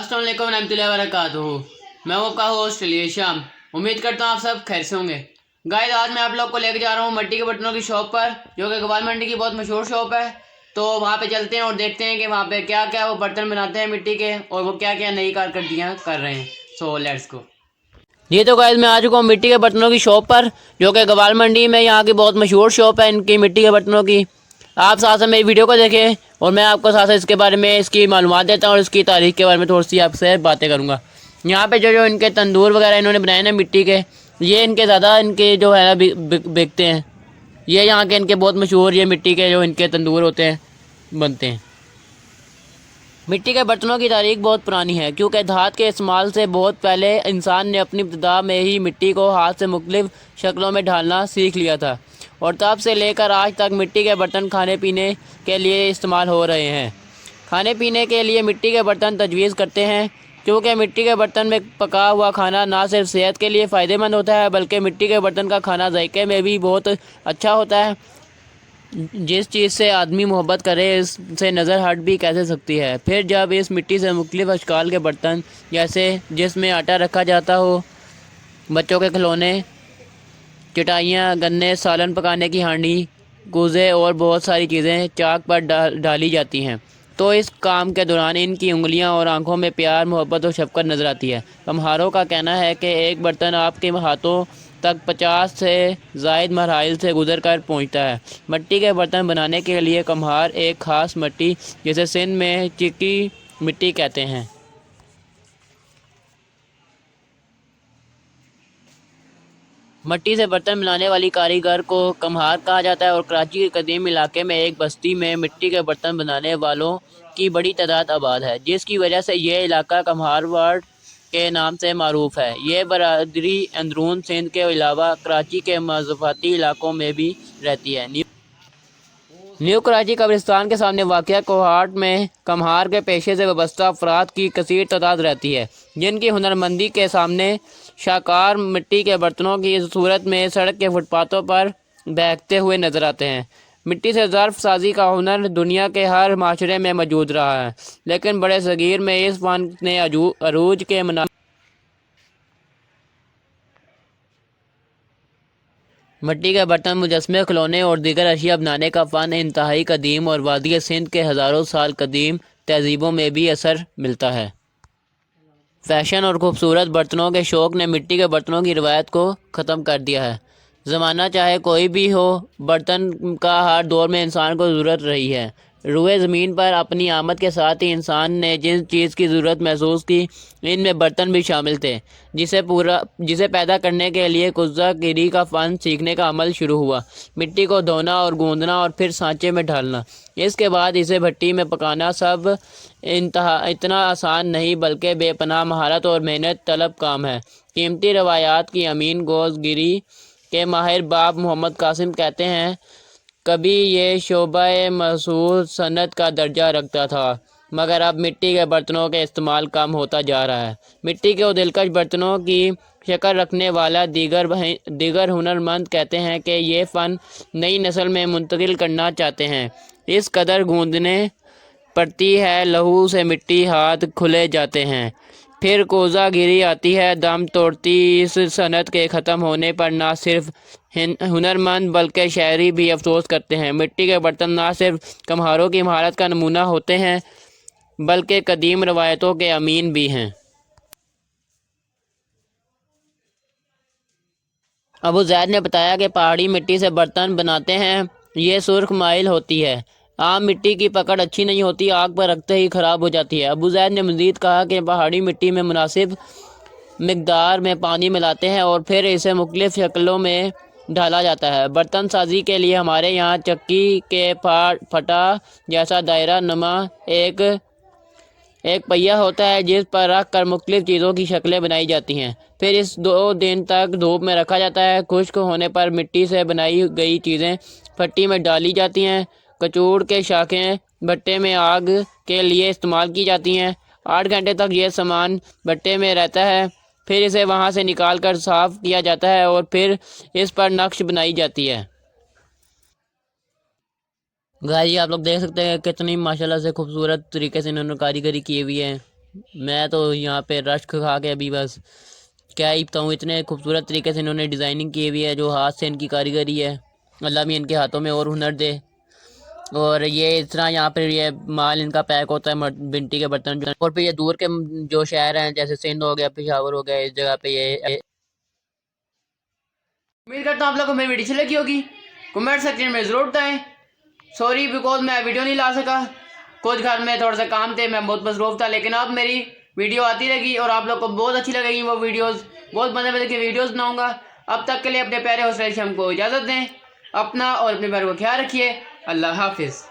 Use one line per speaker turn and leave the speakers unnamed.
अस्सलाम वालेकुम रहमतुल्लाहि व बरकातुहू। मैं हूं आपका होस्ट अली शाम। उम्मीद करता हूं आप सब खैर से होंगे। गाइस, आज मैं आप लोग को लेकर जा रहा हूं मिट्टी के बर्तनों की शॉप पर, जो कि गवाल मंडी की बहुत मशहूर शॉप है। तो वहां पे चलते हैं और देखते हैं कि वहां पे क्या क्या वो बर्तन बनाते हैं मिट्टी के, और वो क्या क्या नई कारकर्दगियाँ कर रहे हैं। So let's go. ये तो गाइस, मैं आ चुका हूँ मिट्टी के बर्तनों की शॉप पर, जो कि गवाल मंडी में यहाँ की बहुत मशहूर शॉप है इनकी मिट्टी के बर्तनों की। आप साथ साथ मेरी वीडियो को देखें और मैं आपको साथ साथ इसके बारे में इसकी मालूमात देता हूँ और इसकी तारीख के बारे में थोड़ी सी आपसे बातें करूँगा। यहाँ पे जो जो इनके तंदूर वगैरह इन्होंने बनाए ना मिट्टी के, ये इनके ज़्यादा इनके जो है ना बिकते हैं। ये यहाँ के इनके बहुत मशहूर ये मिट्टी के जो इनके तंदूर होते हैं बनते हैं। मिट्टी के बर्तनों की तारीख बहुत पुरानी है, क्योंकि धात के इस्तेमाल से बहुत पहले इंसान ने अपनी इब्तिदा में ही मिट्टी को हाथ से मुख्तलिफ शक्लों में ढालना सीख लिया था, और तब से लेकर आज तक मिट्टी के बर्तन खाने पीने के लिए इस्तेमाल हो रहे हैं। खाने पीने के लिए मिट्टी के बर्तन तजवीज़ करते हैं, क्योंकि मिट्टी के बर्तन में पका हुआ खाना ना सिर्फ सेहत के लिए फ़ायदेमंद होता है, बल्कि मिट्टी के बर्तन का खाना जायके में भी बहुत अच्छा होता है। जिस चीज़ से आदमी मोहब्बत करे इससे नज़र हट भी कैसे सकती है। फिर जब इस मिट्टी से मुख्तलिफ़ अशकाल के बर्तन, जैसे जिसमें आटा रखा जाता हो, बच्चों के खिलौने, चटाइयाँ, गन्ने, सालन पकाने की हांडी, कूजे और बहुत सारी चीज़ें चाक पर डाली जाती हैं, तो इस काम के दौरान इनकी उंगलियां और आंखों में प्यार, मोहब्बत और शफ़क़त नज़र आती है। कम्हारों का कहना है कि एक बर्तन आपके हाथों तक 50 से ज़ायद मराहिल से गुजर कर पहुँचता है। मिट्टी के बर्तन बनाने के लिए कम्हार एक ख़ास मिट्टी, जिसे सिंध में चिकी मिट्टी कहते हैं, मिट्टी से बर्तन बनाने वाली कारीगर को कम्हार कहा जाता है। और कराची के कदीम इलाके में एक बस्ती में मिट्टी के बर्तन बनाने वालों की बड़ी तादाद आबाद है, जिसकी वजह से यह इलाका कम्हारवाड़ के नाम से मारूफ है। ये बरादरी अंदरून सिंध के अलावा कराची के मज़ाफ़ाती इलाकों में भी रहती है। न्यू कराची कब्रिस्तान के सामने वाक़या कोहाट में कम्हार के पेशे से वाबस्ता अफराद की कसीर तादाद रहती है, जिनकी हुनरमंदी के सामने शाहकार मिट्टी के बर्तनों की सूरत में सड़क के फुटपाथों पर बहकते हुए नज़र आते हैं। मिट्टी से ज़र्फ़ साजी का हुनर दुनिया के हर माशरे में मौजूद रहा है, लेकिन बड़े सगीर में इस फ़न ने अरूज के मिट्टी के बर्तन, मुजस्मे, खिलौने और दीगर अशिया बनाने का फ़न इंतहाई कदीम और वादी सिंध के हज़ारों साल कदीम तहज़ीबों में भी असर मिलता है। फ़ैशन और खूबसूरत बर्तनों के शौक़ ने मिट्टी के बर्तनों की रवायत को ख़त्म कर दिया है। ज़माना चाहे कोई भी हो, बर्तन का हर दौर में इंसान को ज़रूरत रही है। रुए ज़मीन पर अपनी आमद के साथ ही इंसान ने जिस चीज़ की ज़रूरत महसूस की, इनमें बर्तन भी शामिल थे, जिसे पैदा करने के लिए कुज़ा गिरी का फ़न सीखने का अमल शुरू हुआ। मिट्टी को धोना और गूंदना और फिर सांचे में ढालना, इसके बाद इसे भट्टी में पकाना, सब इतना आसान नहीं बल्कि बेपनाह महारत और मेहनत तलब काम है। कीमती रवायात की अमीन गोज़ गिरी के माहिर बाब मोहम्मद कासिम कहते हैं, कभी ये शोबा महसूल सनत का दर्जा रखता था, मगर अब मिट्टी के बर्तनों का इस्तेमाल कम होता जा रहा है। मिट्टी के दिलकश बर्तनों की शक्ल रखने वाला दीगर हुनरमंद कहते हैं कि ये फ़न नई नस्ल में मुंतकिल करना चाहते हैं। इस कदर गूंदने पड़ती है, लहू से मिट्टी हाथ खुले जाते हैं। फिर कोज़ा गिरी आती है, दम तोड़ती। इस सनत के ख़त्म होने पर ना सिर्फ हुनरमंद बल्कि शहरी भी अफसोस करते हैं। मिट्टी के बर्तन ना सिर्फ कम्हारों की महारत का नमूना होते हैं, बल्कि कदीम रवायतों के अमीन भी हैं। अबू ज़ैद ने बताया कि पहाड़ी मिट्टी से बर्तन बनाते हैं, ये सुर्ख माइल होती है। आम मिट्टी की पकड़ अच्छी नहीं होती, आग पर रखते ही ख़राब हो जाती है। अबू ज़ैद ने मज़ीद कहा कि पहाड़ी मिट्टी में मुनासिब मिक़दार में पानी मिलाते हैं और फिर इसे मुख्तलिफ़ शक्लों में ढाला जाता है। बर्तन साजी के लिए हमारे यहाँ चक्की के फटा जैसा दायरा नुमा एक पहिया होता है, जिस पर रख कर मुख्तलिफ़ चीज़ों की शक्लें बनाई जाती हैं। फिर इस 2 दिन तक धूप में रखा जाता है। खुश्क होने पर मिट्टी से बनाई गई चीज़ें भट्टी में डाली जाती हैं। कचूड़ के शाखें भट्टे में आग के लिए इस्तेमाल की जाती हैं। 8 घंटे तक ये सामान भट्टे में रहता है, फिर इसे वहाँ से निकाल कर साफ़ किया जाता है और फिर इस पर नक्श बनाई जाती है। गाइस, आप लोग देख सकते हैं कितनी माशाल्लाह से खूबसूरत तरीके से इन्होंने कारीगरी की हुई है।
میں تو یہاں پہ رشک کھا کے ابھی بس کیا ہی بتاؤں، اتنے خوبصورت طریقے سے انہوں نے ڈیزائننگ کی ہوئی ہے، جو ہاتھ سے ان کی کاریگری ہے، اللہ بھی ان کے ہاتھوں میں اور ہنر دے۔ اور یہ اس طرح یہاں پہ یہ مال ان کا پیک ہوتا ہے بنٹی کے برتن جو، اور پھر یہ دور کے جو شہر ہیں جیسے سندھ ہو گیا، پشاور ہو گیا، اس جگہ پہ یہ
امید کرتا ہوں آپ لوگوں کو میری ویڈیو اچھی لگی ہوگی، کمنٹ سیکشن میں ضرور بتائیں۔ سوری بیکاز میں ویڈیو نہیں لا سکا، کچھ گھر میں تھوڑا سا کام تھے، میں بہت مصروف تھا، لیکن اب میری ویڈیو آتی رہے گی اور آپ لوگ کو بہت اچھی لگے گی وہ ویڈیوز، بہت مزے مزے کی ویڈیوز بناؤں گا۔ اب تک کے لیے اپنے پیارے حوصلے سے ہم کو اجازت دیں، اپنا اور اپنے پیاروں کو خیال رکھیے، اللہ حافظ۔